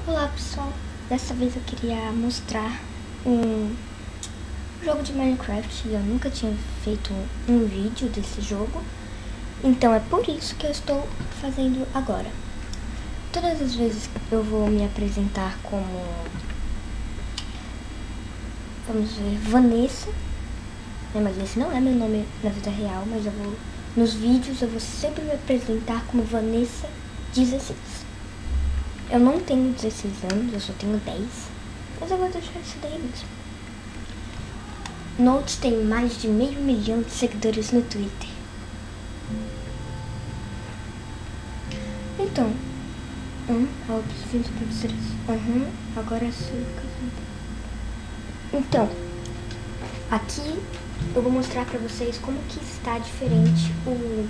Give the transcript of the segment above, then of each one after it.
Olá pessoal, dessa vez eu queria mostrar um jogo de Minecraft e eu nunca tinha feito um vídeo desse jogo, então é por isso que eu estou fazendo agora. Todas as vezes eu vou me apresentar como, vamos ver, Vanessa, mas esse não é meu nome na vida real, mas nos vídeos eu vou sempre me apresentar como Vanessa 16. Eu não tenho 16 anos, eu só tenho 10. Mas eu vou deixar isso daí mesmo. Note tem mais de 500 mil de seguidores no Twitter. Então, agora sim. Então, aqui eu vou mostrar pra vocês como que está diferente o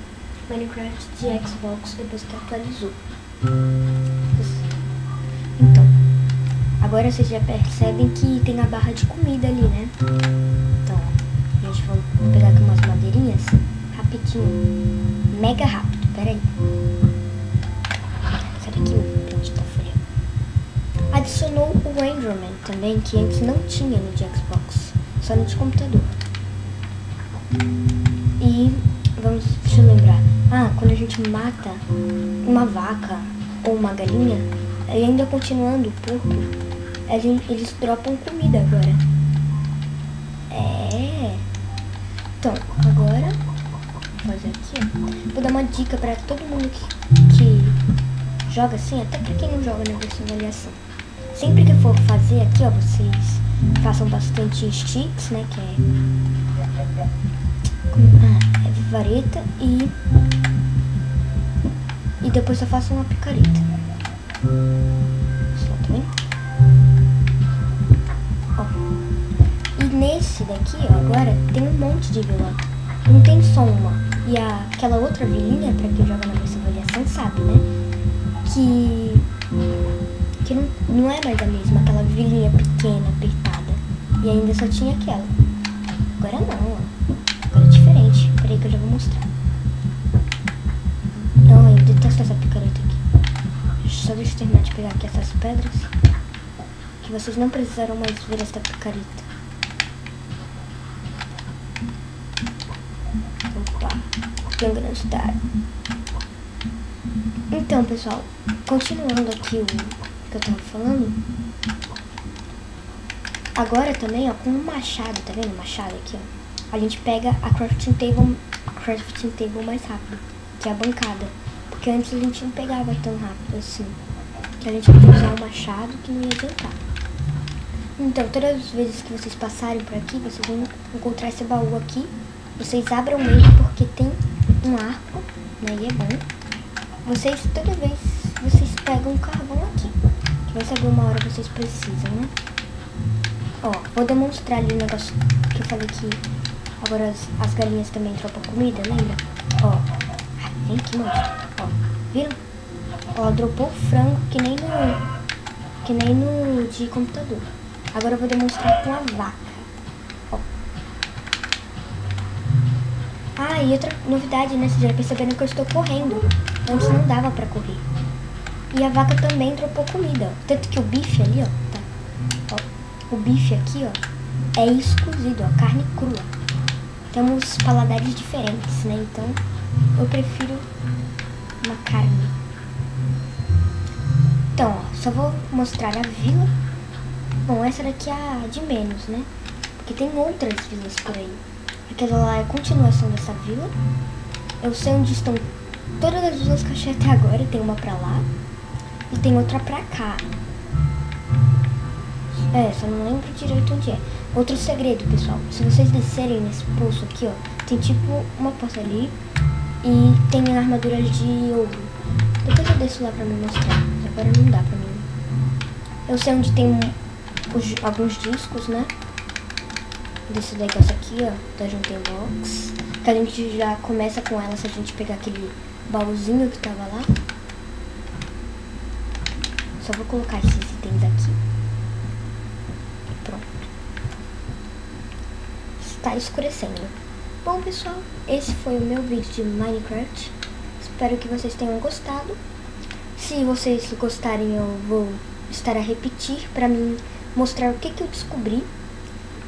Minecraft de Xbox depois que atualizou. Então, agora vocês já percebem que tem a barra de comida ali, né? Então, a gente vai pegar aqui umas madeirinhas rapidinho, mega rápido, pera aí. Sai daqui, onde tá a folha. Adicionou o Enderman também, que antes não tinha no de Xbox, só no de computador. E, deixa eu lembrar. Quando a gente mata uma vaca ou uma galinha, e ainda continuando o porco, eles dropam comida agora. Então, agora, vou fazer aqui, ó. Vou dar uma dica pra todo mundo que joga assim, até pra quem não joga na versão avaliação. Sempre que for fazer aqui, ó, vocês façam bastante sticks, né, que é vareta, e depois só façam uma picareta. E nesse daqui, ó, agora tem um monte de vilã. Não tem só uma. E aquela outra vilinha, pra quem joga na versão avaliação, sabe, né? Que não é mais a mesma, aquela vilinha pequena, apertada. E ainda só tinha aquela. Agora não, ó. Agora é diferente. Peraí que eu já vou mostrar. Não, eu detesto essa picareta aqui. Só deixa eu terminar de pegar aqui essas pedras, que vocês não precisarão mais ver esta picareta. Opa, Gangnam Style. Então, pessoal, continuando aqui o que eu tava falando. Agora também, ó, com o machado, tá vendo o machado aqui, ó? A gente pega a crafting table mais rápido, que é a bancada. Porque antes a gente não pegava tão rápido assim. Que a gente podia usar o machado que não ia adiantar. Então, todas as vezes que vocês passarem por aqui, vocês vão encontrar esse baú aqui. Vocês abram ele porque tem um arco, né? E é bom. Toda vez, vocês pegam um carvão aqui. Que vai saber uma hora vocês precisam, né? Ó, vou demonstrar ali o negócio que eu falei que agora as galinhas também dropam comida, lembra? Ó, vem aqui, mostra. Ó, viram? Ó, dropou frango que nem no de computador. Agora eu vou demonstrar com a vaca. Ó. E outra novidade, né? Vocês já perceberam que eu estou correndo. Antes não dava pra correr. E a vaca também dropou comida, ó. Tanto que o bife ali, ó, tá. Ó, o bife aqui, ó, é escozido, ó, carne crua. Temos paladares diferentes, né? Então eu prefiro uma carne. Então, ó, só vou mostrar a vila. Bom, essa daqui é a de menos, né? Porque tem outras vilas por aí. Aquela lá é a continuação dessa vila. Eu sei onde estão todas as vilas que eu achei até agora. Tem uma pra lá e tem outra pra cá. Só não lembro direito onde é. Outro segredo, pessoal. Se vocês descerem nesse poço aqui, ó, tem tipo uma porta ali e tem armaduras de ouro. Depois eu desço lá pra me mostrar. Agora não dá pra mim. Eu sei onde tem alguns discos, né? Desse negócio aqui, ó, da Juntei Box. Que a gente já começa com ela se a gente pegar aquele baúzinho que tava lá. Só vou colocar esses itens aqui. E pronto. Está escurecendo. Bom, pessoal, esse foi o meu vídeo de Minecraft. Espero que vocês tenham gostado. Se vocês gostarem, eu vou estar a repetir para mim mostrar o que eu descobri.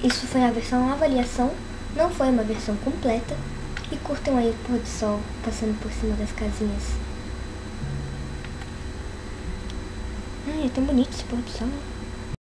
Isso foi a versão avaliação, não foi uma versão completa. E curtam aí o pôr do sol passando por cima das casinhas. Ai, é tão bonito esse pôr do sol.